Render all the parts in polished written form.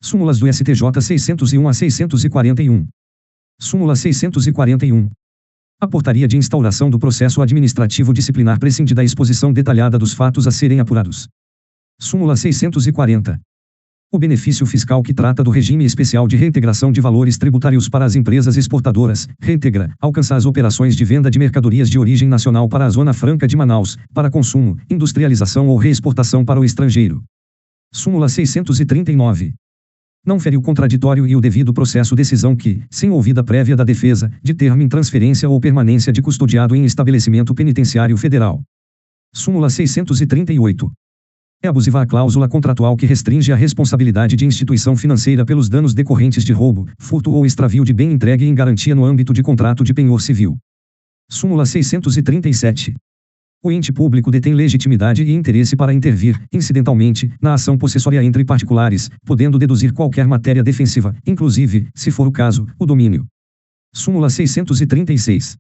Súmulas do STJ 601 a 641. Súmula 641. A portaria de instauração do processo administrativo disciplinar prescinde da exposição detalhada dos fatos a serem apurados. Súmula 640. O benefício fiscal que trata do regime especial de reintegração de valores tributários para as empresas exportadoras, reintegra, alcança as operações de venda de mercadorias de origem nacional para a Zona Franca de Manaus, para consumo, industrialização ou reexportação para o estrangeiro. Súmula 639. Não fere o contraditório e o devido processo decisão que, sem ouvida prévia da defesa, determine transferência ou permanência de custodiado em estabelecimento penitenciário federal. Súmula 638. É abusiva a cláusula contratual que restringe a responsabilidade de instituição financeira pelos danos decorrentes de roubo, furto ou extravio de bem entregue em garantia no âmbito de contrato de penhor civil. Súmula 637. O ente público detém legitimidade e interesse para intervir, incidentalmente, na ação possessória entre particulares, podendo deduzir qualquer matéria defensiva, inclusive, se for o caso, o domínio. Súmula 636.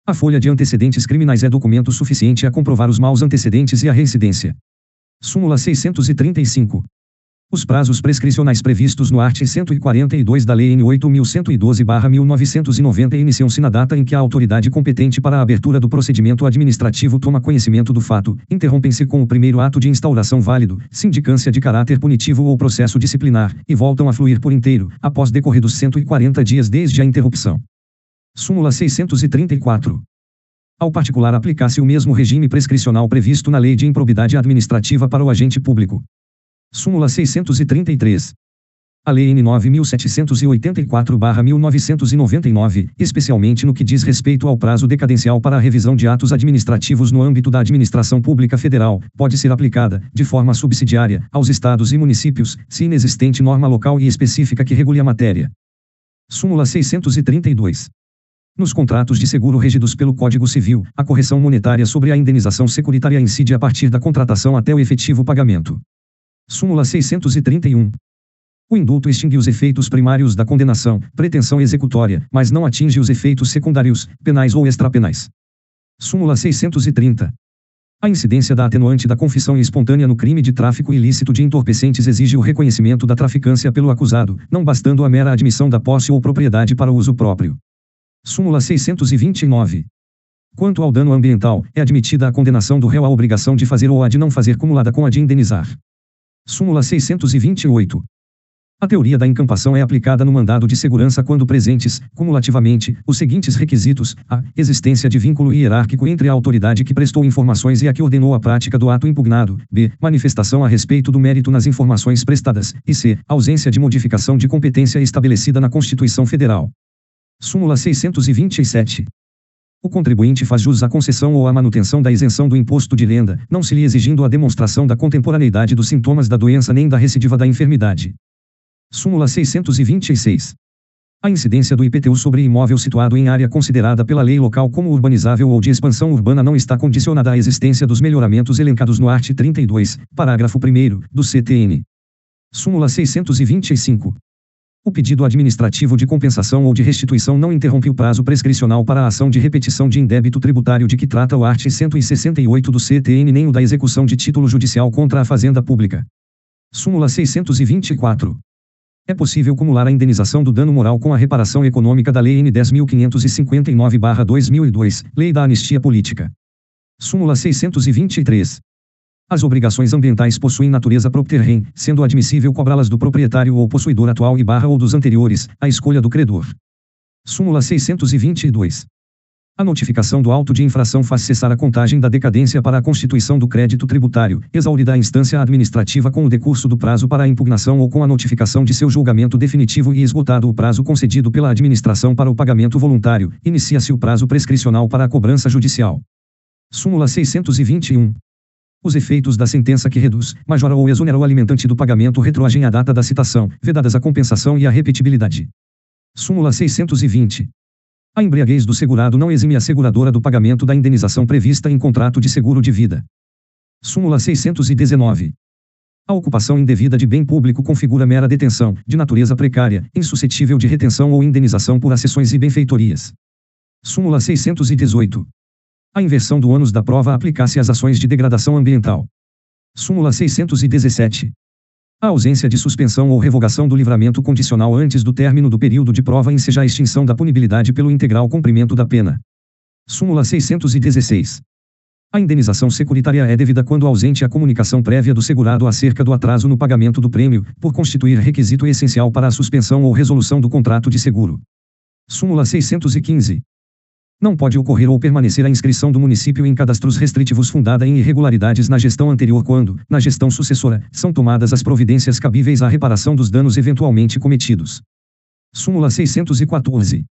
A folha de antecedentes criminais é documento suficiente a comprovar os maus antecedentes e a reincidência. Súmula 635. Os prazos prescricionais previstos no art. 142 da Lei N. 8.112/1990 iniciam-se na data em que a autoridade competente para a abertura do procedimento administrativo toma conhecimento do fato, interrompem-se com o primeiro ato de instauração válido, sindicância de caráter punitivo ou processo disciplinar, e voltam a fluir por inteiro, após decorridos 140 dias desde a interrupção. Súmula 634. Ao particular aplicar-se o mesmo regime prescricional previsto na Lei de Improbidade Administrativa para o agente público. Súmula 633. A Lei N. 9.784/1999, especialmente no que diz respeito ao prazo decadencial para a revisão de atos administrativos no âmbito da administração pública federal, pode ser aplicada, de forma subsidiária, aos estados e municípios, se inexistente norma local e específica que regule a matéria. Súmula 632. Nos contratos de seguro regidos pelo Código Civil, a correção monetária sobre a indenização securitária incide a partir da contratação até o efetivo pagamento. Súmula 631. O indulto extingue os efeitos primários da condenação, pretensão executória, mas não atinge os efeitos secundários, penais ou extrapenais. Súmula 630. A incidência da atenuante da confissão espontânea no crime de tráfico ilícito de entorpecentes exige o reconhecimento da traficância pelo acusado, não bastando a mera admissão da posse ou propriedade para uso próprio. Súmula 629. Quanto ao dano ambiental, é admitida a condenação do réu à obrigação de fazer ou a de não fazer cumulada com a de indenizar. Súmula 628. A teoria da incampação é aplicada no mandado de segurança quando presentes, cumulativamente, os seguintes requisitos: a. Existência de vínculo hierárquico entre a autoridade que prestou informações e a que ordenou a prática do ato impugnado, b. Manifestação a respeito do mérito nas informações prestadas, e c. Ausência de modificação de competência estabelecida na Constituição Federal. Súmula 627. O contribuinte faz jus à concessão ou à manutenção da isenção do imposto de renda, não se lhe exigindo a demonstração da contemporaneidade dos sintomas da doença nem da recidiva da enfermidade. Súmula 626. A incidência do IPTU sobre imóvel situado em área considerada pela lei local como urbanizável ou de expansão urbana não está condicionada à existência dos melhoramentos elencados no art. 32, parágrafo 1º, do CTN. Súmula 625. O pedido administrativo de compensação ou de restituição não interrompe o prazo prescricional para a ação de repetição de indébito tributário de que trata o art. 168 do CTN nem o da execução de título judicial contra a Fazenda Pública. Súmula 624. É possível cumular a indenização do dano moral com a reparação econômica da Lei N. 10.559/2002, Lei da Anistia Política. Súmula 623. As obrigações ambientais possuem natureza propter rem, sendo admissível cobrá-las do proprietário ou possuidor atual ou dos anteriores, à escolha do credor. Súmula 622. A notificação do auto de infração faz cessar a contagem da decadência para a constituição do crédito tributário, exaurida a instância administrativa com o decurso do prazo para a impugnação ou com a notificação de seu julgamento definitivo e esgotado o prazo concedido pela administração para o pagamento voluntário, inicia-se o prazo prescricional para a cobrança judicial. Súmula 621. Os efeitos da sentença que reduz, majora ou exonera o alimentante do pagamento retroagem à data da citação, vedadas a compensação e a repetibilidade. Súmula 620. A embriaguez do segurado não exime a seguradora do pagamento da indenização prevista em contrato de seguro de vida. Súmula 619. A ocupação indevida de bem público configura mera detenção, de natureza precária, insuscetível de retenção ou indenização por acessões e benfeitorias. Súmula 618. A inversão do ônus da prova aplica-se às ações de degradação ambiental. Súmula 617. A ausência de suspensão ou revogação do livramento condicional antes do término do período de prova enseja a extinção da punibilidade pelo integral cumprimento da pena. Súmula 616. A indenização securitária é devida quando ausente a comunicação prévia do segurado acerca do atraso no pagamento do prêmio, por constituir requisito essencial para a suspensão ou resolução do contrato de seguro. Súmula 615. Não pode ocorrer ou permanecer a inscrição do município em cadastros restritivos fundada em irregularidades na gestão anterior quando, na gestão sucessora, são tomadas as providências cabíveis à reparação dos danos eventualmente cometidos. Súmula 614.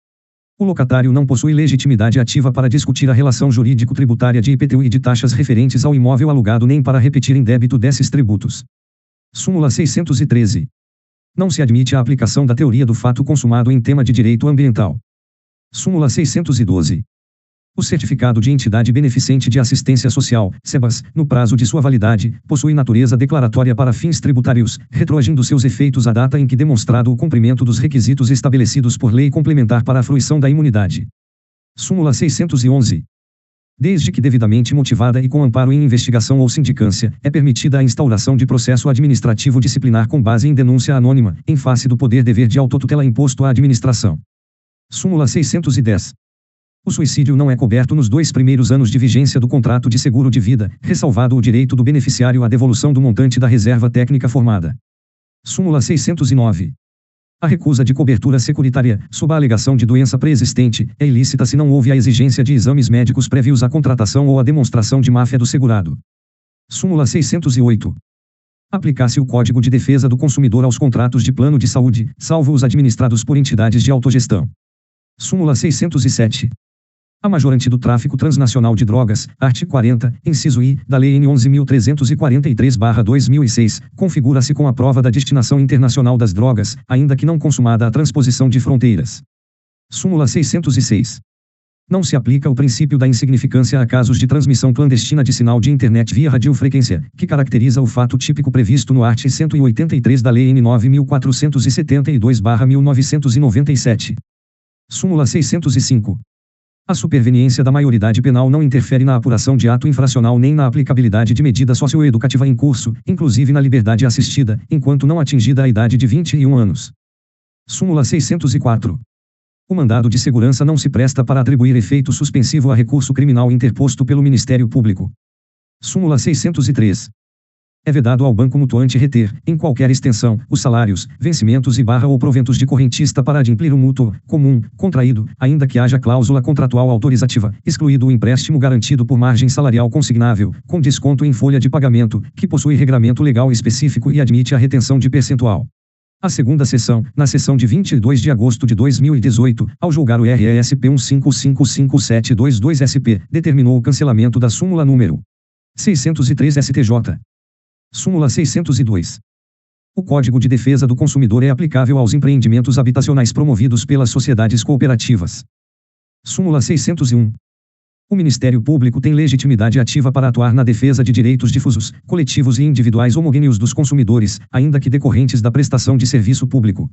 O locatário não possui legitimidade ativa para discutir a relação jurídico-tributária de IPTU e de taxas referentes ao imóvel alugado nem para repetir em débito desses tributos. Súmula 613. Não se admite a aplicação da teoria do fato consumado em tema de direito ambiental. Súmula 612. O certificado de entidade beneficente de assistência social, SEBAS, no prazo de sua validade, possui natureza declaratória para fins tributários, retroagindo seus efeitos à data em que demonstrado o cumprimento dos requisitos estabelecidos por lei complementar para a fruição da imunidade. Súmula 611. Desde que devidamente motivada e com amparo em investigação ou sindicância, é permitida a instauração de processo administrativo disciplinar com base em denúncia anônima, em face do poder-dever de autotutela imposto à administração. Súmula 610. O suicídio não é coberto nos 2 primeiros anos de vigência do contrato de seguro de vida, ressalvado o direito do beneficiário à devolução do montante da reserva técnica formada. Súmula 609. A recusa de cobertura securitária, sob a alegação de doença pré-existente, é ilícita se não houve a exigência de exames médicos prévios à contratação ou a demonstração de máfia do segurado. Súmula 608. Aplicar-se o Código de Defesa do Consumidor aos contratos de plano de saúde, salvo os administrados por entidades de autogestão. Súmula 607. A majorante do tráfico transnacional de drogas, art. 40, inciso I, da Lei N. 11.343/2006, configura-se com a prova da destinação internacional das drogas, ainda que não consumada a transposição de fronteiras. Súmula 606. Não se aplica o princípio da insignificância a casos de transmissão clandestina de sinal de internet via radiofrequência, que caracteriza o fato típico previsto no art. 183 da Lei N. 9.472/1997. Súmula 605. A superveniência da maioridade penal não interfere na apuração de ato infracional nem na aplicabilidade de medida socioeducativa em curso, inclusive na liberdade assistida, enquanto não atingida a idade de 21 anos. Súmula 604. O mandado de segurança não se presta para atribuir efeito suspensivo a recurso criminal interposto pelo Ministério Público. Súmula 603. É vedado ao banco mutuante reter, em qualquer extensão, os salários, vencimentos ou proventos de correntista para adimplir o mútuo comum, contraído, ainda que haja cláusula contratual autorizativa, excluído o empréstimo garantido por margem salarial consignável, com desconto em folha de pagamento, que possui regramento legal específico e admite a retenção de percentual. A segunda sessão, na sessão de 22 de agosto de 2018, ao julgar o RESP 1555722SP, determinou o cancelamento da súmula número 603 STJ. Súmula 602. O Código de Defesa do Consumidor é aplicável aos empreendimentos habitacionais promovidos pelas sociedades cooperativas. Súmula 601. O Ministério Público tem legitimidade ativa para atuar na defesa de direitos difusos, coletivos e individuais homogêneos dos consumidores, ainda que decorrentes da prestação de serviço público.